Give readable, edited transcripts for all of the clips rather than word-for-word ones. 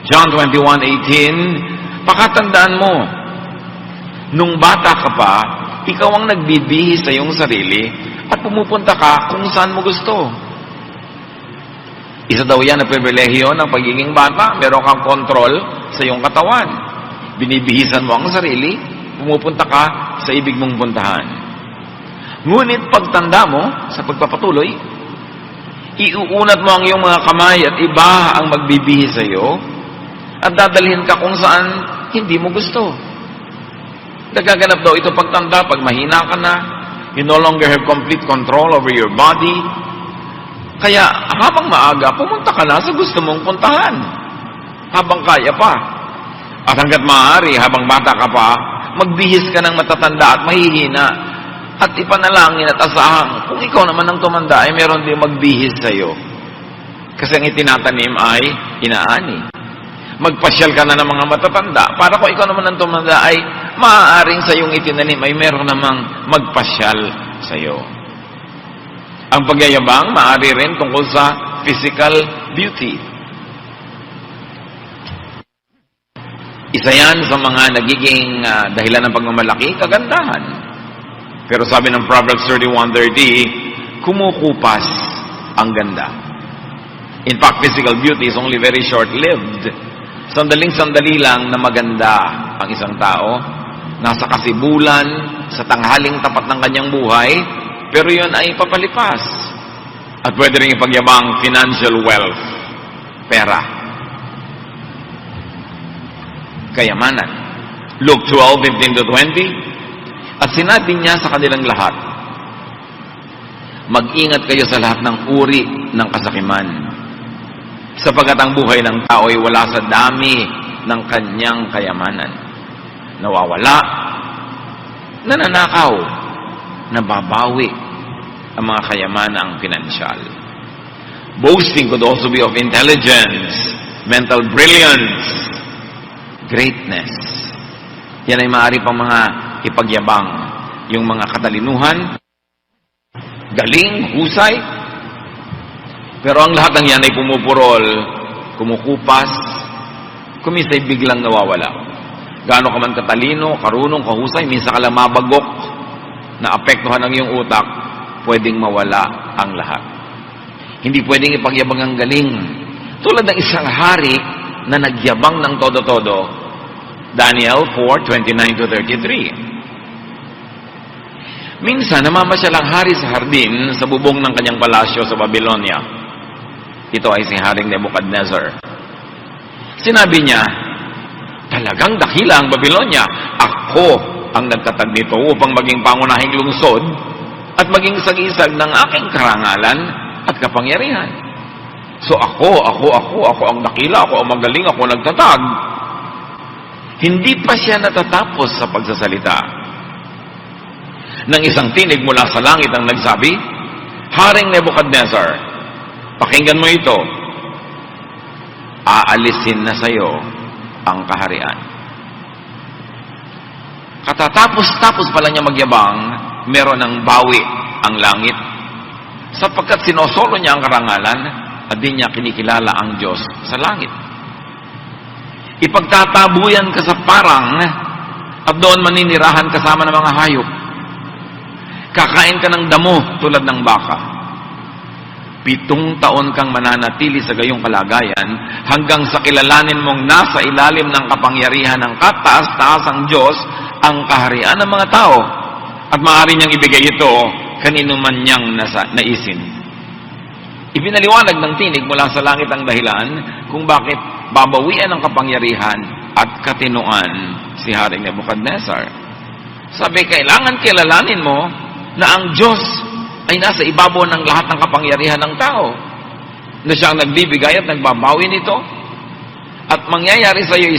John 21:18, pakatandaan mo, nung bata ka pa, ikaw ang nagbibihis sa iyong sarili at pumupunta ka kung saan mo gusto. Isa daw yan ang pribilehiyo ng pagiging bata. Meron kang kontrol sa iyong katawan. Binibihisan mo ang sarili, pumupunta ka sa ibig mong puntahan. Ngunit pagtanda mo, sa pagpapatuloy, iuunat mo ang iyong mga kamay at iba ang magbibihis sa iyo at dadalhin ka kung saan hindi mo gusto. Nagaganap daw ito pagtanda, pag mahina ka na, you no longer have complete control over your body. Kaya habang maaga, pumunta ka na sa gusto mong puntahan. Habang kaya pa. At hanggat maaari, habang bata ka pa, magbihis ka ng matatanda at mahihina. At ipanalangin at asahan, kung ikaw naman ang tumanda, ay meron din magbihis sa iyo. Kasi ang itinatanim ay inaani. Magpasyal ka na ng mga matatanda, para kung ikaw naman ang tumanda, ay maaaring sa iyong itinanim, ay meron namang magpasyal sa iyo. Ang pagyayabang, maaari rin tungkol sa physical beauty. Isa yan sa mga nagiging dahilan ng pagmamalaki, kagandahan. Pero sabi ng Proverbs 31:30, kumukupas ang ganda. In fact, physical beauty is only very short-lived. Sandaling-sandali lang na maganda ang isang tao. Nasa kasibulan, sa tanghaling tapat ng kanyang buhay, pero yun ay papalipas. At pwede rin ipagyabang financial wealth, pera, kayamanan. Luke 12:15-20, at sinabi niya sa kanilang lahat, mag-ingat kayo sa lahat ng uri ng kasakiman, sapagkat ang buhay ng tao ay wala sa dami ng kanyang kayamanan. Nawawala, nananakaw, nababawi ang mga kayamanang pinansyal. Boasting could also be of intelligence, mental brilliance, greatness. Yan ay maaari pang mga ipagyabang, yung mga katalinuhan, galing, husay. Pero ang lahat ng yan ay pumupurol, kumukupas, kumisay biglang nawawala. Gaano ka man katalino, karunong, kahusay, minsan ka lang mabagok, na apektuhan ang iyong utak, pwedeng mawala ang lahat. Hindi pwedeng ipagyabang ang galing. Tulad ng isang hari na nagyabang ng todo-todo, Daniel 4:29-33. Minsan, namamasyal ang hari sa hardin sa bubong ng kanyang palasyo sa Babylonia. Ito ay si Haring Nebuchadnezzar. Sinabi niya, talagang dakila ang Babylonia. Ako ang nagtatag nito upang maging pangunahing lungsod at maging sagisag ng aking karangalan at kapangyarihan. So ako ang dakila, ako ang magaling, ako ang nagtatag. Hindi pa siya natatapos sa pagsasalita. Nang isang tinig mula sa langit ang nagsabi, Haring Nebuchadnezzar, pakinggan mo ito. Aalisin na sa iyo ang kaharian. Katatapos-tapos pala niya magyabang, meron ng bawi ang langit, sapagkat sinosolo niya ang karangalan at di niya kinikilala ang Diyos sa langit. Ipagtatabuyan ka sa parang at doon maninirahan kasama ng mga hayop. Kakain ka ng damo tulad ng baka. 7 taon kang mananatili sa gayong kalagayan hanggang sa kilalanin mong nasa ilalim ng kapangyarihan ng kataas-taasang Diyos ang kaharian ng mga tao at maaari niyang ibigay ito kanino man niyang naisin. Ibinaliwanag ng tinig mula sa langit ang dahilan kung bakit babawian ng kapangyarihan at katinuan si Haring Nebuchadnezzar. Sabi, kailangan kilalanin mo na ang Diyos ay nasa ibabaw ng lahat ng kapangyarihan ng tao, na siyang nagbibigay at nagbabawi nito, at mangyayari sa iyo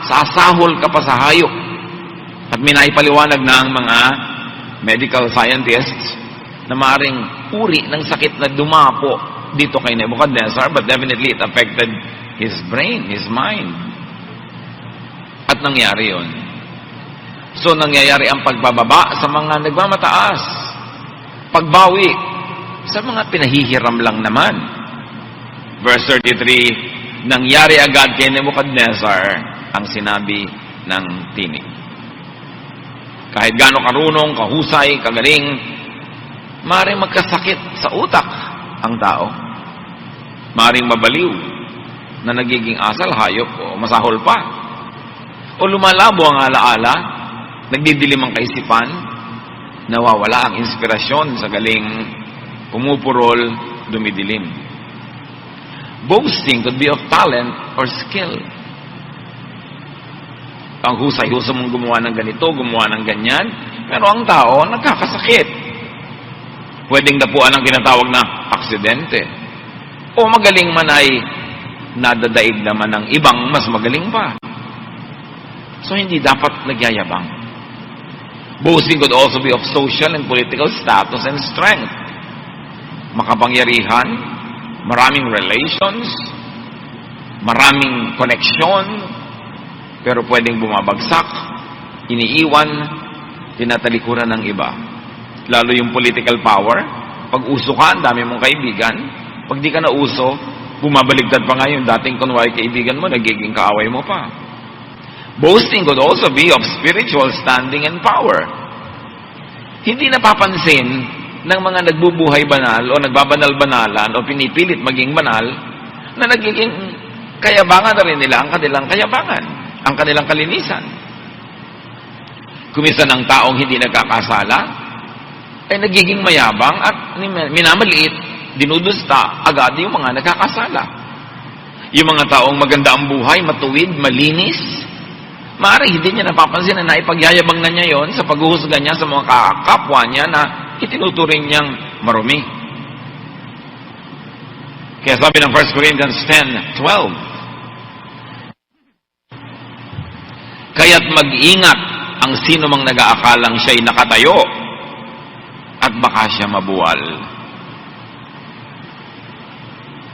sasahol ka pa sa hayop. At minaipaliwanag na ang mga medical scientists na maaaring uri ng sakit na dumapo dito kay Nebuchadnezzar, but definitely it affected his brain, his mind. At nangyari yun. So nangyayari ang pagbababa sa mga nagmamataas, pagbawi sa mga pinahihiram lang naman. Verse 33, nangyari agad kay Nebuchadnezzar ang sinabi ng tinig. Kahit gaano karunong, kahusay, kagaling, maaaring magkasakit sa utak ang tao. Maaaring mabaliw na nagiging asal, hayop, o masahol pa. O lumalabo ang alaala, nagdidilim ang kaisipan, nawawala ang inspirasyon sa galing, pumupurol, dumidilim. Boasting could be of talent or skill. Ang husay-husay mong gumawa ng ganito, gumawa ng ganyan, pero ang tao nagkakasakit. Pwedeng dapuan ang tinatawag na aksidente. O magaling man ay nadadaig naman ng ibang mas magaling pa. So hindi dapat nagyayabang. Boasting could also be of social and political status and strength. Makapangyarihan, maraming relations, maraming connection, pero pwedeng bumabagsak, iniiwan, tinatalikuran ng iba. Lalo yung political power, pag uso ka, ang dami mong kaibigan. Pag di ka na uso, bumabaligtad pa nga yung dating kunwari kaibigan mo, nagiging kaaway mo pa. Boasting could also be of spiritual standing and power. Hindi napapansin ng mga nagbubuhay banal o nagbabanal-banalan o pinipilit maging banal na nagiging kayabangan na rin nila ang kanilang kayabangan, ang kanilang kalinisan. Kumisa ng taong hindi nagkakasala, ay nagiging mayabang at minamaliit, dinudusta agad yung mga nagkakasala. Yung mga taong maganda ang buhay, matuwid, malinis, maaari hindi niya napapansin na naipagyayabang na niya yon sa paghuhusga niya sa mga kapwa niya na itinuturing niyang marumi. Kaya sabi ng 1 Corinthians 10:12, kaya't mag-ingat ang sino mang nag-aakalang siya'y nakatayo at baka siya mabuwal.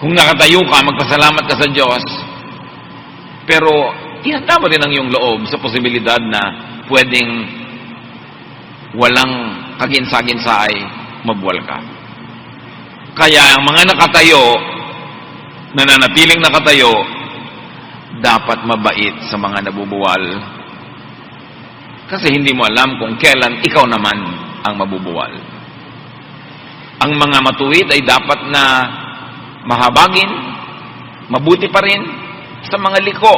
Kung nakatayo ka, magpasalamat ka sa Diyos, pero ihanda mo rin ang iyong loob sa posibilidad na pwedeng walang kaginsa-ginsa ay mabuwal ka. Kaya ang mga nakatayo, nananatiling nakatayo, dapat mabait sa mga nabubuwal. Kasi hindi mo alam kung kailan ikaw naman ang mabubuwal. Ang mga matuwid ay dapat na mahabagin, mabuti pa rin sa mga liko.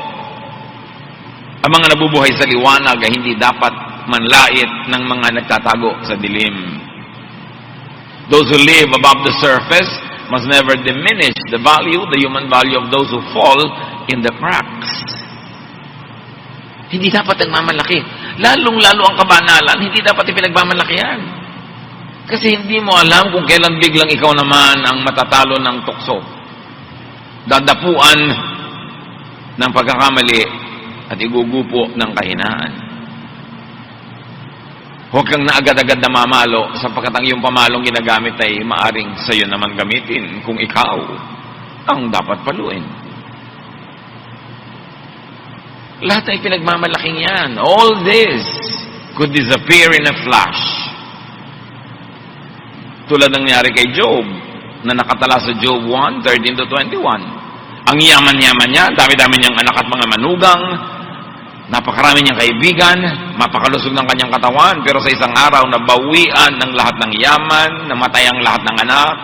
Ang mga nabubuhay sa liwanag ay hindi dapat manlait ng mga nagtatago sa dilim. Those who live above the surface must never diminish the human value of those who fall in the cracks. Hindi dapat nagmamalaki. Lalong-lalo ang kabanalan, hindi dapat ipinagmamalakihan. Kasi hindi mo alam kung kailan biglang ikaw naman ang matatalo ng tukso. Dadapuan ng pagkakamali at igugupo ng kahinaan. Huwag kang na agad-agad na mamalo sapagkat ang iyong pamalong ginagamit ay maaring sa iyo naman gamitin kung ikaw ang dapat paluin. Lahat ay pinagmamalaking yan. All this could disappear in a flash. Tulad ng nangyari kay Job, na nakatala sa Job 1:13-21. Ang yaman-yaman niya, dami-dami niyang anak at mga manugang, napakarami niyang kaibigan, mapakalusog ng kanyang katawan, pero sa isang araw, nabawian ng lahat ng yaman, namatay ang lahat ng anak,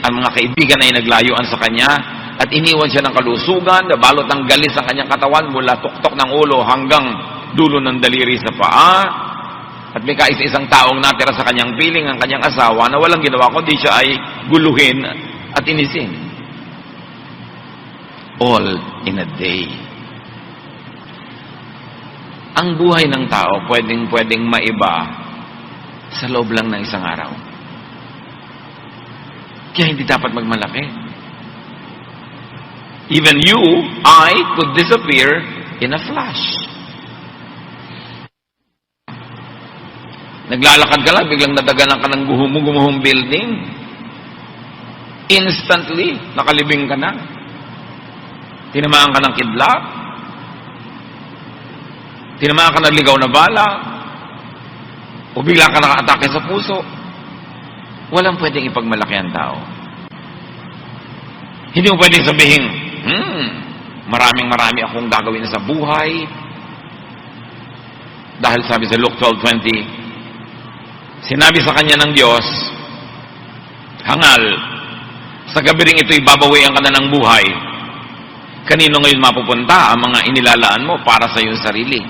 ang mga kaibigan ay naglayuan sa kanya, at iniwan siya ng kalusugan, nabalot ng galis ang kanyang katawan mula tuktok ng ulo hanggang dulo ng daliri sa paa, at may kaisa-isang taong natira sa kanyang piling, ang kanyang asawa, na walang ginawa kundi siya ay guluhin at inisin. All in a day. Ang buhay ng tao pwedeng maiba sa loob lang ng isang araw. Kaya hindi dapat magmalaki. Even you, I, could disappear in a flash. Naglalakad ka lang, biglang natagalan ka ng gumuhong building. Instantly, nakalibing ka na. Tinamaan ka ng kidlat. Tinamaan ka ng ligaw na bala. O bigla ka naka-atake sa puso. Walang pwedeng ipagmalaki ang tao. Hindi mo pwedeng sabihin, Maraming-marami akong gagawin sa buhay. Dahil sabi sa Luke 12:20, sinabi sa kanya ng Diyos, hangal, sa gabi ring ito'y babawian ka na ng buhay. Kanino ngayon mapupunta ang mga inilalaan mo para sa iyong sarili?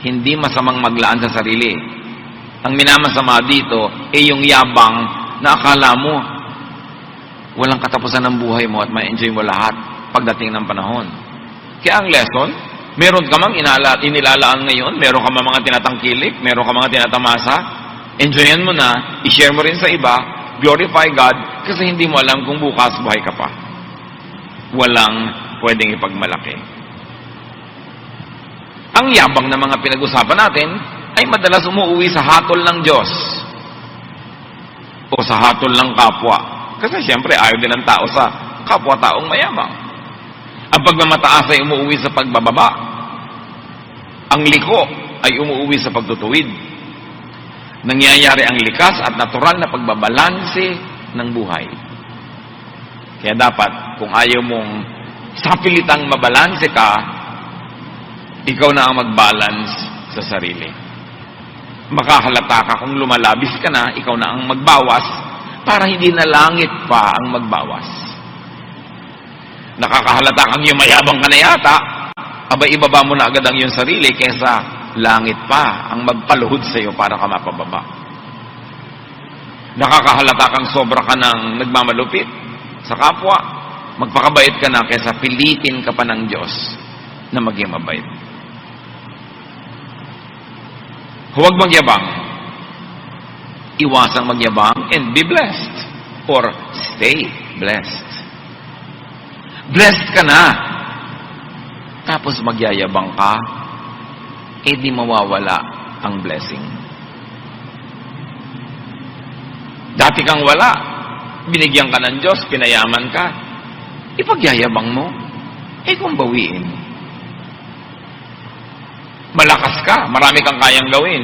Hindi masamang maglaan sa sarili. Ang minamasama dito ay yung yabang na akala mo walang katapusan ng buhay mo at ma-enjoy mo lahat pagdating ng panahon. Kaya ang lesson, meron ka mang inilalaan ngayon, meron ka mang mga tinatangkilik, meron ka mga tinatamasa, enjoyin mo na, i-share mo rin sa iba, glorify God, kasi hindi mo alam kung bukas buhay ka pa. Walang pwedeng ipagmalaki. Ang yabang na mga pinag-usapan natin ay madalas umuwi sa hatol ng Diyos o sa hatol ng kapwa. Kasi siyempre ayaw din ng tao sa kapwa-taong mayabang. Ang pagmamataas ay umuwi sa pagbababa. Ang liko ay umuwi sa pagtutuwid. Nangyayari ang likas at natural na pagbabalanse ng buhay. Kaya dapat, kung ayaw mong sapilitang mabalanse ka, ikaw na ang mag-balance sa sarili. Makahalata ka kung lumalabis ka na, ikaw na ang magbawas para hindi na langit pa ang magbawas. Nakakahalata kang yumayabang ka na yata, abay ibaba mo na agad ang iyong sarili kaysa langit pa ang magpaluhod sa iyo para ka mapababa. Nakakahalata kang sobra ka ng nagmamalupit sa kapwa, magpakabait ka na kaysa pilitin ka pa ng Diyos na maging mabait. Huwag magyabang. Iwasang magyabang and be blessed. Or stay blessed. Blessed ka na. Tapos magyayabang ka, di mawawala ang blessing. Dati kang wala, binigyan ka ng Diyos, pinayaman ka, ipagyayabang mo, kung bawiin. Malakas ka, marami kang kayang gawin,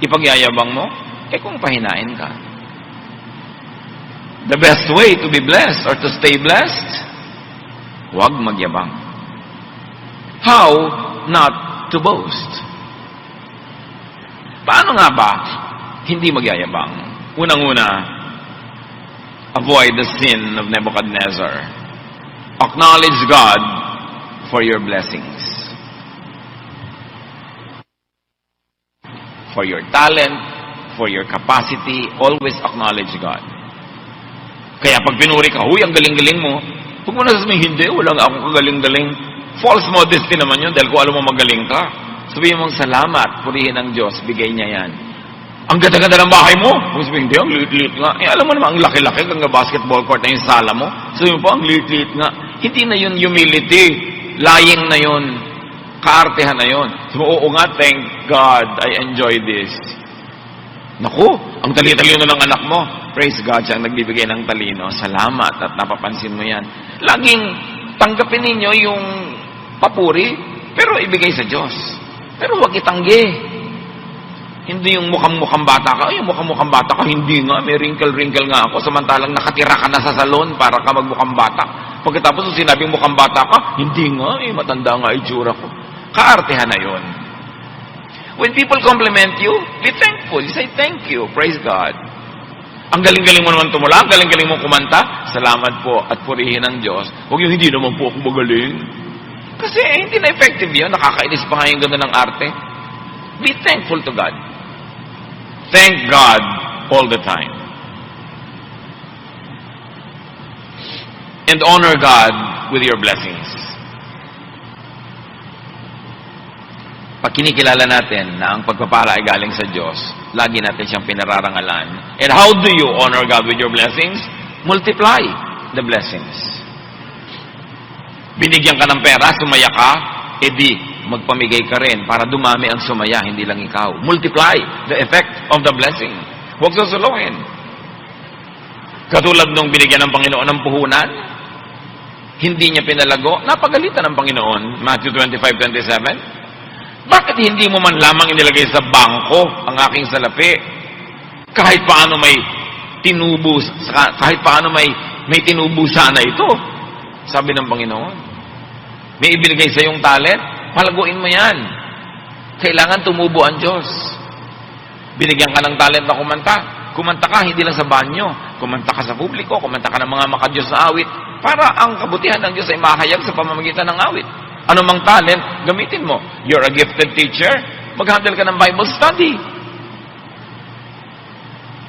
ipagyayabang mo, kung pahinain ka. The best way to be blessed or to stay blessed, huwag magyabang. How not to boast? Paano nga ba hindi magyayabang? Unang-una, avoid the sin of Nebuchadnezzar. Acknowledge God for your blessings. For your talent, for your capacity, always acknowledge God. Kaya pag pinuri ka, huy, ang galing-galing mo, huwag mo na sasabihin, hindi, wala nga akong kagaling-galing. False modesty naman yun, dahil kung alam mo magaling ka, sabihin mong salamat, purihin ng Diyos, bigay niya yan. Ang ganda-ganda ng bahay mo, kung sabihin, hindi, ang liit-liit nga. Alam mo naman, ang laki-laki, hanggang basketball court na yung sala mo, sabihin mo po, ang liit-liit nga. Hindi na yun humility, lying na yun, kaartehan na yun. Sabi mo, oo nga, thank God, I enjoy this. Naku, ang tali-talino ng anak mo, praise God, siya ang nagbibigay ng talino. Salamat at napapansin mo yan. Laging tanggapin ninyo yung papuri, pero ibigay sa Diyos. Pero huwag itanggi. Hindi yung mukhang-mukhang bata ka. Ay, yung mukhang-mukhang bata ka, hindi nga. May wrinkle-wrinkle nga ako. Samantalang nakatira ka na sa salon para ka magmukhang bata. Pagkatapos nung sinabing mukhang bata ka, hindi nga. Matanda nga itsura ko. Kaartehan na yun. When people compliment you, be thankful. You say, thank you. Praise God. Ang galing-galing mo naman tumula, ang galing-galing mo kumanta, salamat po at purihin ng Diyos. Huwag yung hindi naman po ako magaling. Kasi hindi na effective yun. Nakakainis pa nga yung ganda ng arte. Be thankful to God. Thank God all the time. And honor God with your blessings. Pag kinikilala natin na ang pagpapala ay galing sa Diyos, lagi natin siyang pinararangalan. And how do you honor God with your blessings? Multiply the blessings. Binigyan ka ng pera, sumaya ka, edi magpamigay ka rin para dumami ang sumaya, hindi lang ikaw. Multiply the effect of the blessing. Huwag susuluhin. Katulad nung binigyan ng Panginoon ng puhunan, hindi niya pinalago, napagalitan ng Panginoon. Matthew 25:27. Bakit hindi mo man lamang inilagay sa bangko ang aking salapi? Kahit paano may tinubos, kahit paano may may tinubo sana ito. Sabi ng Panginoon. May ibinigay sa iyong talent, palaguin mo yan. Kailangan tumubo ang Diyos. Binigyan ka ng talent na kumanta. Kumanta ka, hindi lang sa banyo. Kumanta ka sa publiko, kumanta ka ng mga makadiyos na awit. Para ang kabutihan ng Diyos ay mahayag sa pamamagitan ng awit. Ano mang talent, gamitin mo. You're a gifted teacher, mag-handle ka ng Bible study.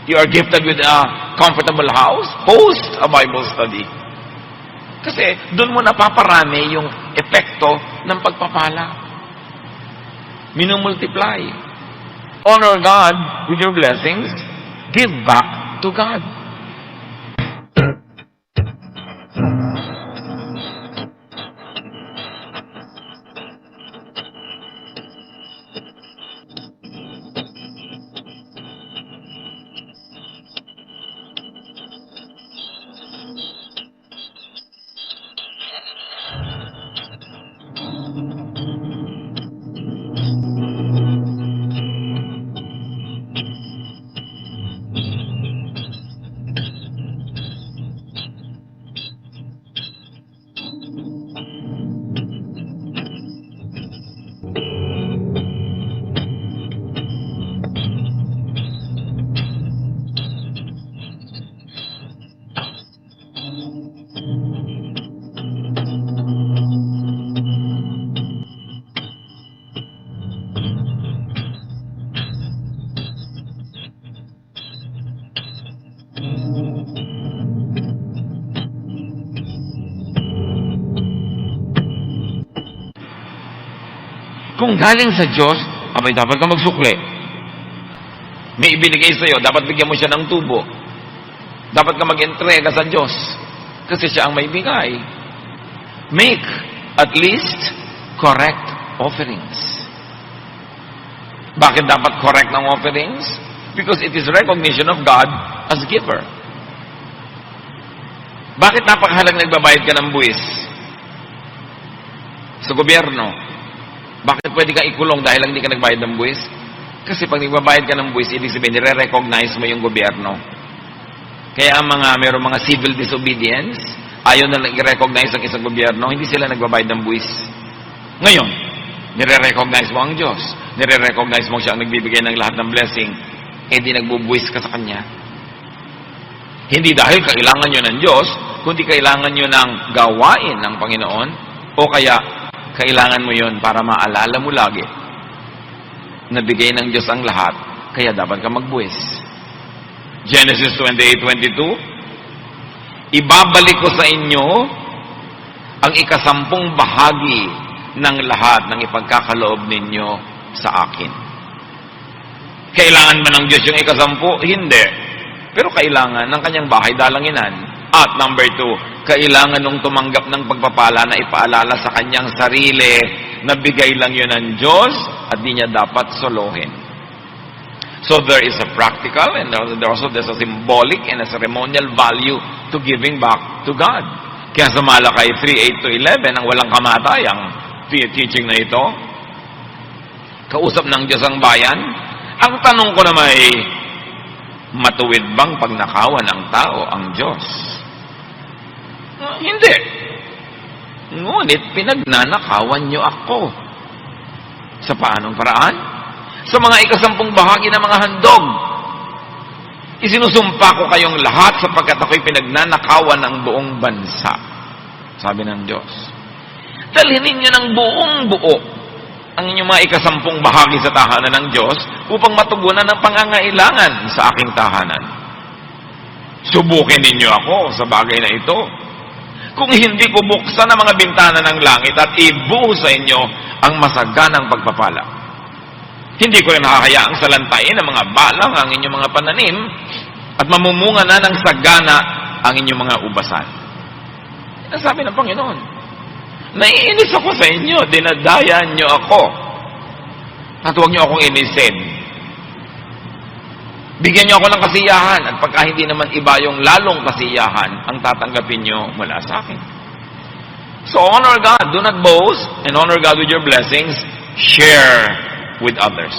You are gifted with a comfortable house, host a Bible study. Kasi doon mo napaparami yung epekto ng pagpapala. Minumultiply. Honor God with your blessings. Give back to God. Kung galing sa Diyos, abay dapat ka magsukli. May ibinigay sa iyo, dapat bigyan mo siya ng tubo. Dapat ka mag-entrega sa Diyos. Kasi siya ang may bigay. Make at least correct offerings. Bakit dapat correct ng offerings? Because it is recognition of God as giver. Bakit napakahalang nagbabayad ka ng buwis? Sa gobyerno. Bakit pwede kang ikulong dahil lang hindi ka nagbayad ng buwis? Kasi pag nagbabayad ka ng buwis, ibig sabihin, nire-recognize mo yung gobyerno. Kaya ang mayroong mga civil disobedience, ayaw na i-recognize ang isang gobyerno, hindi sila nagbabayad ng buwis. Ngayon, nire-recognize mo ang Diyos. Nire-recognize mo siya ang nagbibigay ng lahat ng blessing, eh di nagbubuwis ka sa Kanya. Hindi dahil kailangan nyo ng Diyos, kundi kailangan nyo ng gawain ng Panginoon, o kaya kailangan mo yon para maalala mo lagi na bigay ng Diyos ang lahat, kaya dapat ka magbuwis. Genesis 28:22, ibabalik ko sa inyo ang 10 bahagi ng lahat ng ipagkakaloob ninyo sa akin. Kailangan ba ng Diyos yung 10? Hindi. Pero kailangan ng kanyang bahay dalanginan. At number 2, kailangan nung tumanggap ng pagpapala na ipaalala sa kanyang sarili na bigay lang yun ng Diyos at di niya dapat solohin. So there is a practical and there's a symbolic and a ceremonial value to giving back to God. Kaya sa Malakay 3:8-11, ang walang kamatayang teaching na ito, kausap ng Diyos ang bayan, ang tanong ko naman ay, matuwid bang pagnakawan ng tao ang Diyos? Hindi. Ngunit pinagnanakawan niyo ako. Sa paanong paraan? Sa mga 10 bahagi ng mga handog. Isinusumpa ko kayong lahat sapagkat ako'y pinagnanakawan ng buong bansa. Sabi ng Diyos. Dalhin ninyo ng buong buo ang inyong mga 10 bahagi sa tahanan ng Diyos upang matugunan ang pangangailangan sa aking tahanan. Subukin ninyo ako sa bagay na ito. Kung hindi ko buksan ang mga bintana ng langit at ibuhos sa inyo ang masaganang pagpapala. Hindi ko rin hahayaang salantain ng mga balang ang inyong mga pananim at mamumunga na ng sagana ang inyong mga ubasan. Ang sabi ng Panginoon, naiinis ako sa inyo, dinadayan nyo ako. At huwag nyo akong inisin. Bigyan nyo ako ng kasiyahan at pagka hindi naman iba yung lalong kasiyahan ang tatanggapin nyo mula sa akin. So honor God. Do not boast and honor God with your blessings. Share with others.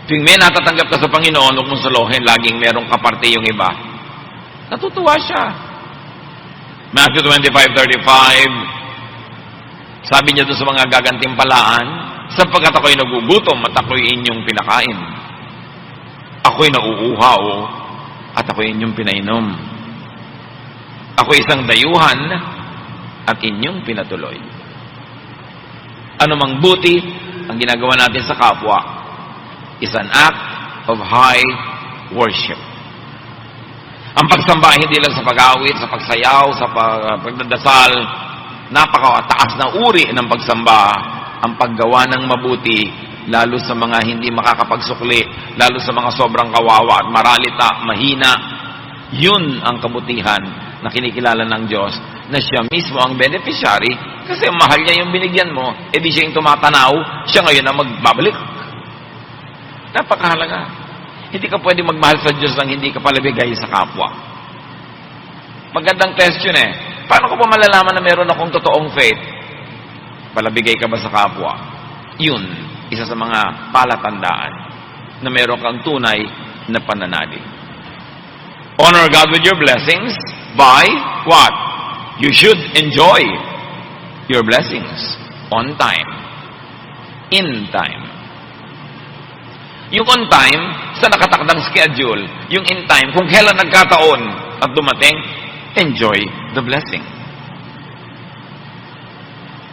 Tuwing may natatanggap ka sa Panginoon, huwag mong salohin, laging merong kaparte yung iba. Natutuwa siya. Matthew 25:35, sabi niya doon sa mga gagantimpalaan, sapagkat ako'y nagugutom at ako'y inyong pinakain. Ako'y nauuhaw at ako'y inyong pinainom. Ako'y isang dayuhan at inyong pinatuloy. Ano mang buti ang ginagawa natin sa kapwa is an act of high worship. Ang pagsamba hindi lang sa pag-awit, sa pagsayaw, sa pagdadasal, napakataas na uri ng pagsamba. Ang paggawa ng mabuti, lalo sa mga hindi makakapagsukli, lalo sa mga sobrang kawawa at maralita, mahina, yun ang kabutihan na kinikilala ng Diyos, na siya mismo ang beneficiary, kasi mahal niya yung binigyan mo, edi siya yung tumatanaw, siya ngayon ang magbabalik. Napakahalaga. Hindi ka pwede magmahal sa Diyos nang hindi ka palabigay sa kapwa. Magandang question Paano ko pa malalaman na meron akong totoong faith? Palabigay ka ba sa kapwa? Yun, isa sa mga palatandaan na meron kang tunay na pananalig. Honor God with your blessings by what? You should enjoy your blessings on time. In time. Yung on time, sa nakatakdang schedule. Yung in time, kung kailan nagkataon at dumating, enjoy the blessing.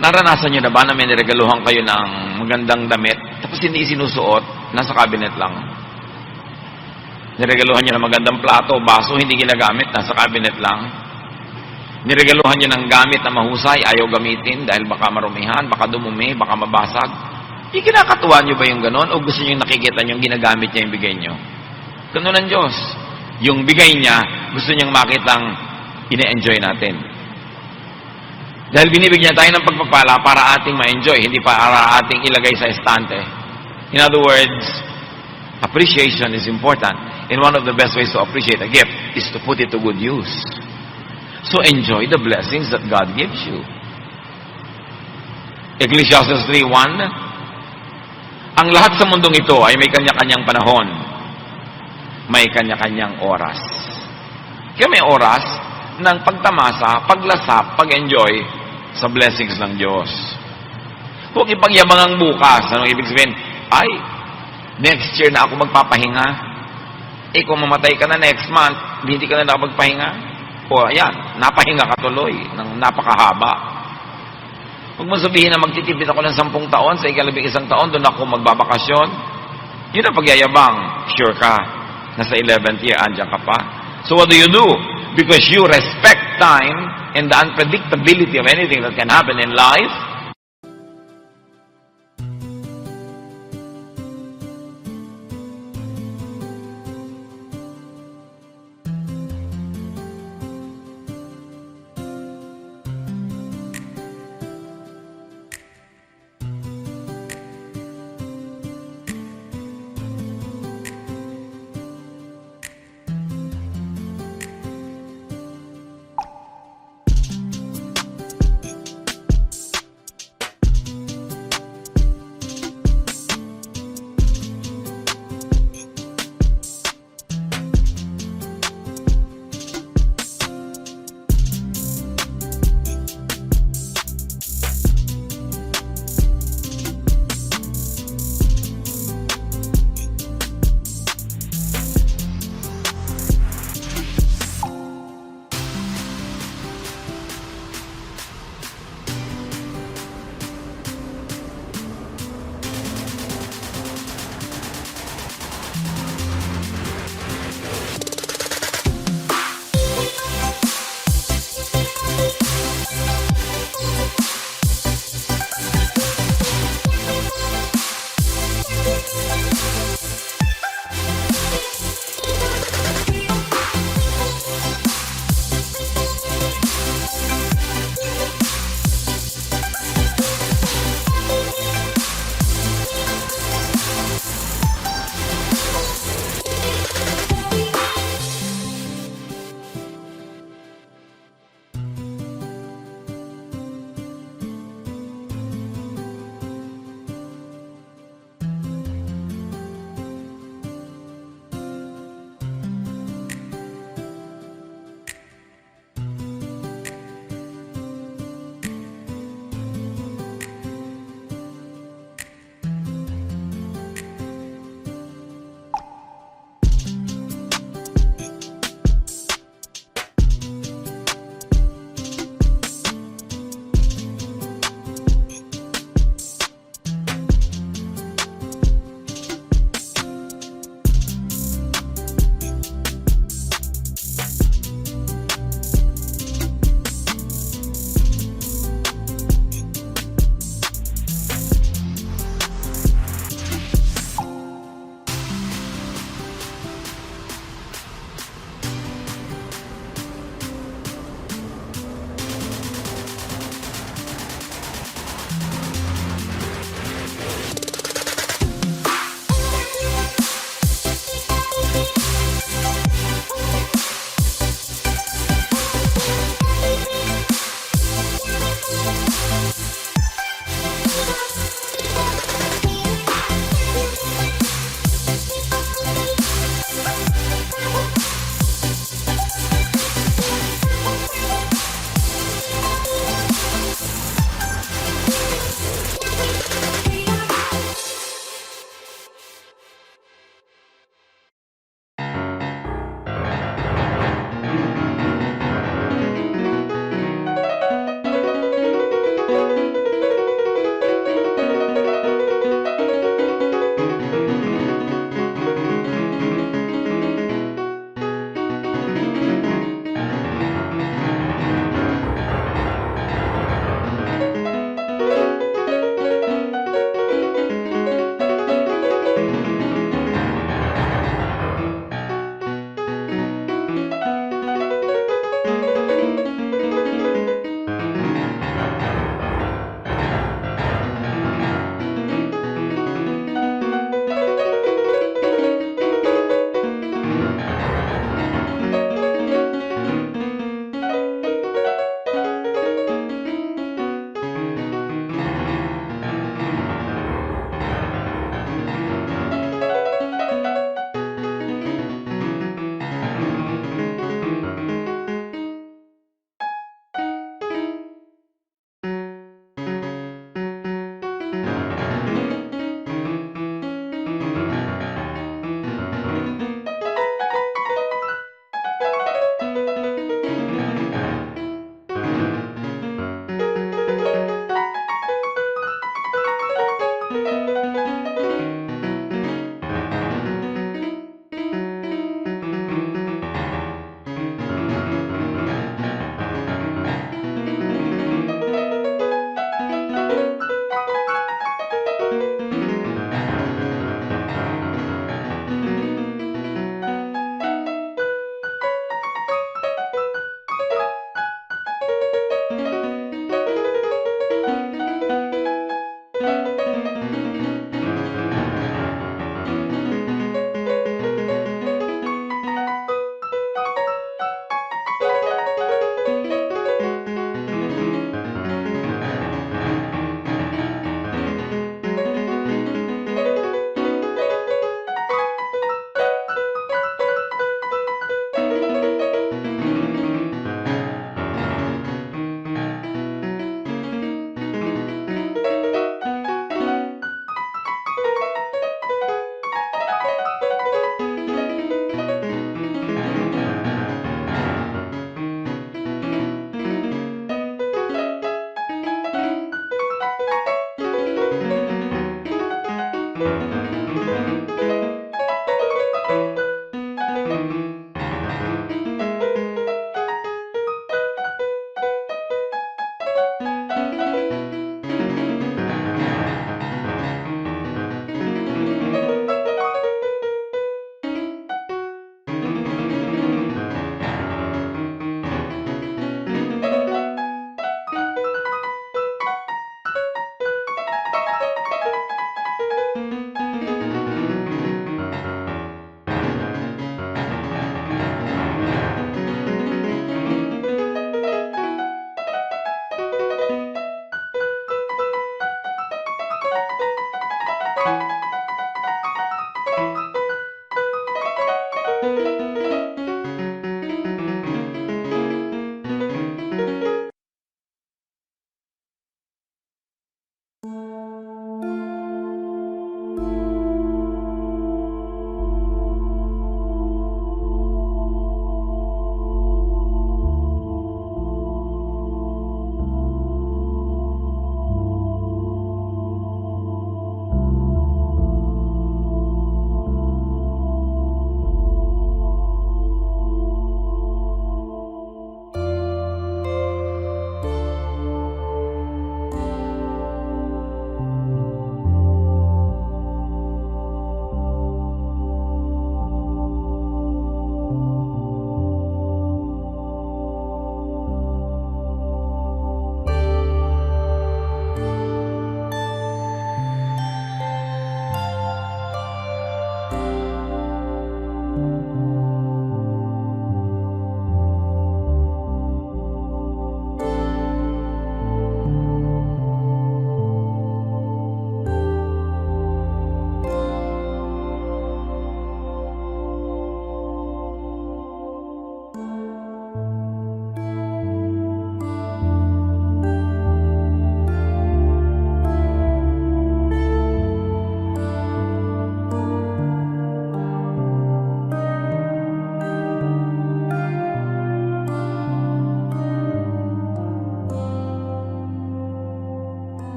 Naranasan nyo na ba na may niregaluhan kayo ng magandang damit, tapos hindi sinusuot, nasa cabinet lang? Niregaluhan nyo ng magandang plato, baso, hindi ginagamit, nasa cabinet lang? Niregaluhan nyo ng gamit na mahusay, ayaw gamitin dahil baka marumihan, baka dumumi, baka mabasag? Kinakatuwa nyo ba yung ganon? O gusto nyo nakikita nyo ginagamit niya yung bigay nyo? Ganun ang Diyos. Yung bigay niya, gusto niyang makitang ine-enjoy natin. Dahil binibigyan tayo ng pagpapala para ating ma-enjoy, hindi para ating ilagay sa estante. In other words, appreciation is important. And one of the best ways to appreciate a gift is to put it to good use. So enjoy the blessings that God gives you. Ecclesiastes 3:1, ang lahat sa mundong ito ay may kanya-kanyang panahon. May kanya-kanyang oras. Kaya may oras ng pagtamasa, paglasap, pag-enjoy sa blessings ng Diyos. Huwag ipagyabang ang bukas. Anong ibig sabihin? Ay, next year na ako magpapahinga. Kung mamatay ka na next month, hindi ka na nakapagpahinga. O ayan, napahinga ka tuloy ng napakahaba. Huwag mo sabihin na magtitipid ako ng 10 taon, sa ika-11 taon, doon ako magbabakasyon. Yun ang pagyayabang. Sure ka, nasa 11th year, andyan ka pa. So what do? Because you respect time and the unpredictability of anything that can happen in life,